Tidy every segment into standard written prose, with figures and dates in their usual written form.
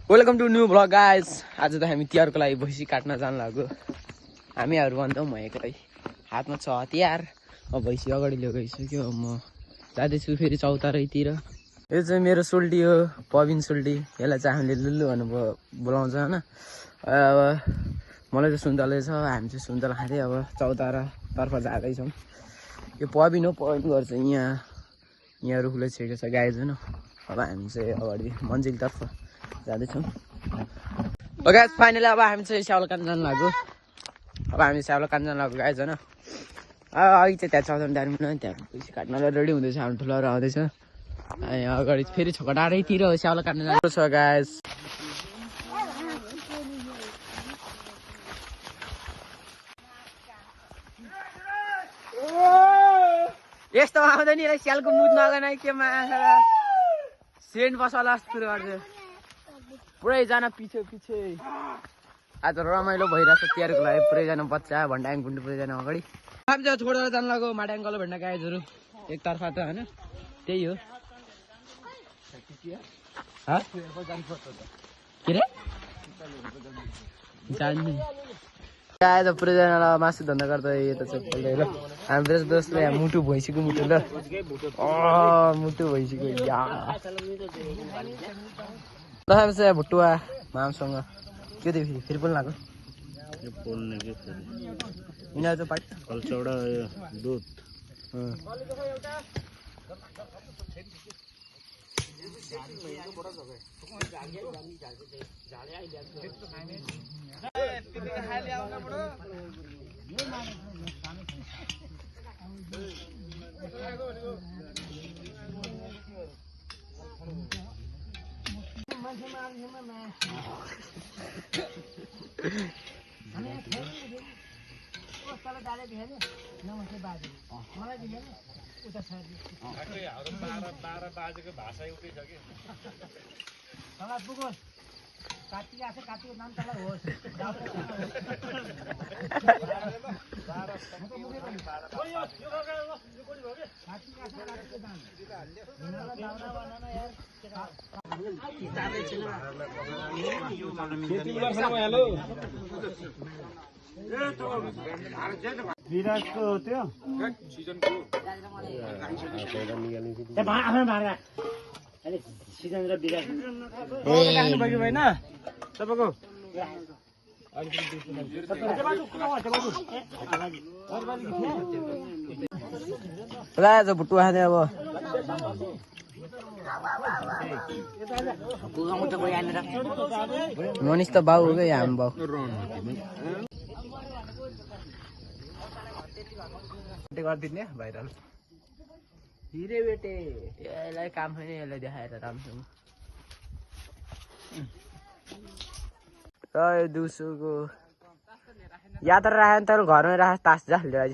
Welcome to new vlog guys. आज त हामी तिहारको लागि भैँसी काट्न जान लाग्यो। हामीहरू भन्दा म एक्लै हातमा छ हतियार। अब भैँसी अगाडि गइसक्यो। म जाँदैछु फेरि चौतारैतिर। यो चाहिँ मेरो सोल्टी हो, पविन सोल्टी। यसलाई चाहिँ हामीले लुल्लु भनेर बोलाउँछ होइन। अब मलाई चाहिँ सुन्तले छ, हामी चाहिँ सुन्तला खाँदै अब चौतारातर्फ जाँदैछौँ। यो पविन हो, पविन गर्छ यहाँ रुखले छेकेको छ गाई छैन। अब हामी चाहिँ अगाडि मन्जिलतर्फ जाँदैछौँ। गाइस फाइनली अब हामी चाहिँ स्याउला काट्न जानु लाग्यो। अब हामी स्याउला काट्न जानु लाग्यो गाइस होइन। अघि चाहिँ त्यहाँ चौतारा डाँडीमा त्यहाँ पैसा काट्नलाई रेडी हुँदैछ। हाम्रो ठुलोहरू आउँदैछ। यहाँ अगाडि फेरि छोका डाँडैतिर स्याउला काट्न जानु छ गाइस। यस्तो आउँदैन यसलाई स्यालको मुद नगनाइ के माछा सेन्ट बसला जस्तो गर्छ। पुरैजना पछि आज रमाइलो भइरहेको छ तिहारको लागि। पुरैजना बच्चा भण्डाङ गुन्डु पुरैजना अगाडि हामी चाहिँ छोडेर जानु लाग्यो। माट्याङ्गल भन्ने गाईहरू एकतर्फ त होइन त्यही हो। के रे जान्ने गाई त पुरैजनालाई मासु धन्दा गर्दा यता चाहिँ खोल्दै ल। हाम्रो दोस्तले यहाँ मुटु भैँसीको मुटु ल। मुटु भैँसीको हामी चाहिँ भुटुवा मामसँग के थियो फेरि पोल्न लाग्यो। यिनीहरू चाहिँ पाइन्छ कल्चौडा दुध विराटको त्यो सिजनको सिजन र विराट होइन तपाईँको भुटुवा खाँदै अब मनिष त बाउ हो क्या हाम्रो बाउ। गरिदिने भाइरल हिरे बेटे यसलाई काम छैन। यसलाई देखाएर राम्रोसँग र दिउँसोको यात्रा राखेँ तर घरमै राख तास जा लिएर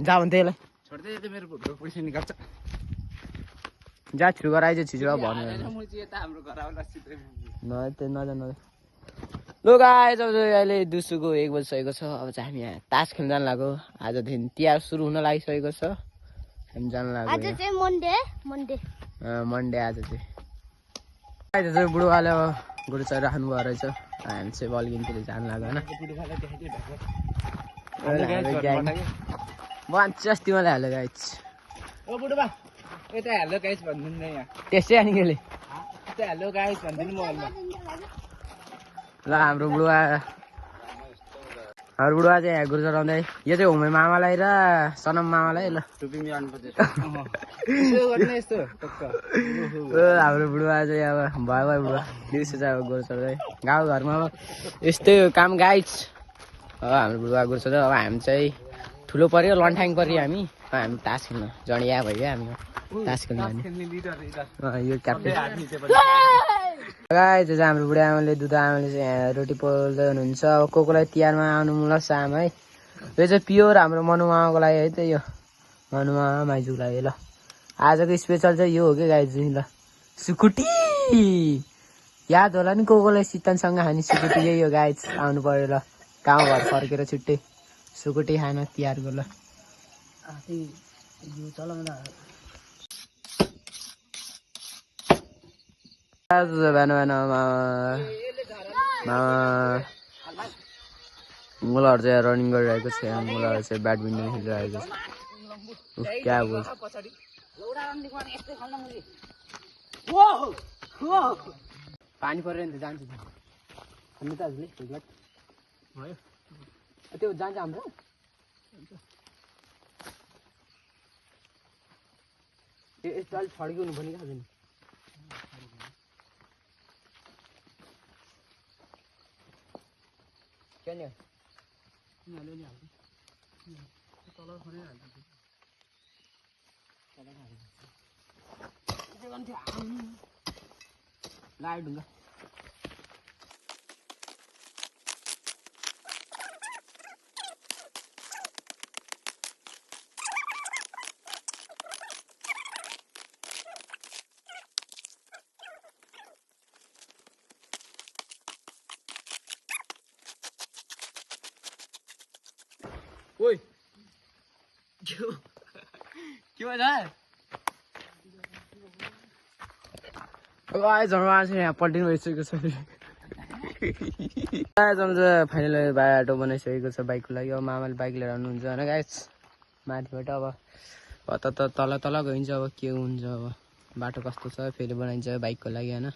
जा भने त्यसलाई छोड्दै मेरो भुटको पैसा निकाल्छ। जा छिटो गराइज छिटो भन्नु नजानु लु गाइस। अब अहिले दिउँसोको 1 बजिसकेको छ। अब चाहिँ हामी यहाँ तास खेल्न जानु लाग्यो। आजदेखि तिहार सुरु हुन लागिसकेको छ। हामी जानु लाग्यो आज चाहिँ मन्डे आज चाहिँ बुढोवाले गुरु चाहिँ राख्नुभयो रहेछ। हामी चाहिँ बल्किनतिर जानु लाग्यो होइन। भन्छ तिमीलाई हाल्यो गाइस ओ बुढोबा यता हेलो गाइस भन्दिनु यहाँ त्यसै अनि केले यता हेलो गाइस भन्दिनु म ल। हाम्रो बुढुवा चाहिँ यहाँ गुरु चढाउँदै यो चाहिँ हुमे मामालाई र सनम मामालाई ल हाम्रो बुढुवा चाहिँ अब भयो बुढुवा दिउँसो चाहिँ अब गुरु चढाउँदै गाउँघरमा अब यस्तै काम गाइस। अब हाम्रो बुढुवा गुरु चढाउँदै अब हामी चाहिँ ठुलो पऱ्यो लन्ठाङ पऱ्यो। हामी तास खेल्न जडिया भयो क्या हामी तास खेल्नु यो क्याप्टेन गाइस। चाहिँ हाम्रो बुढा आमाले दुध आमाले चाहिँ यहाँ रोटी पोल्दै हुनुहुन्छ। अब कोलाई तिहारमा आउनु मलाई साम है। यो चाहिँ प्योर हाम्रो मनुमामाको लागि है त। यो मनुमामा माइजूको लागि ल। आजको स्पेसल चाहिँ यो हो कि गाइस ल सुकुटी। याद होला नि कोलाई शीतनसँग खाने सुकुटी यही हो गाइस। आउनु पर्यो ल गाउँघर फर्केर छुट्टै सुकुटी खान तिहारको ल। आज बिहान बिहान मुलाहरू चाहिँ रनिङ गरिरहेको छ मुलाहरू चाहिँ ब्याडमिन्टन खेलिरहेको छ क्या बोल्छ पानी परेर नि त जान्छ हामी त हजुरले त्यो जान्छ हाम्रो यस्तो अलिक छड्किनु पनि क्या नि क्या नि लाइट ढुङ्गा ओइ के भन्छ आज यहाँ पल्टिनु भइसकेको छ आज चाहिँ फाइनल बाटो बनाइसकेको छ बाइकको लागि अब मामाले बाइक लिएर आउनुहुन्छ होइन गाइस माथिबाट अब तल तल गइन्छ अब के हुन्छ अब बाटो कस्तो छ फेरि बनाइन्छ बाइकको लागि होइन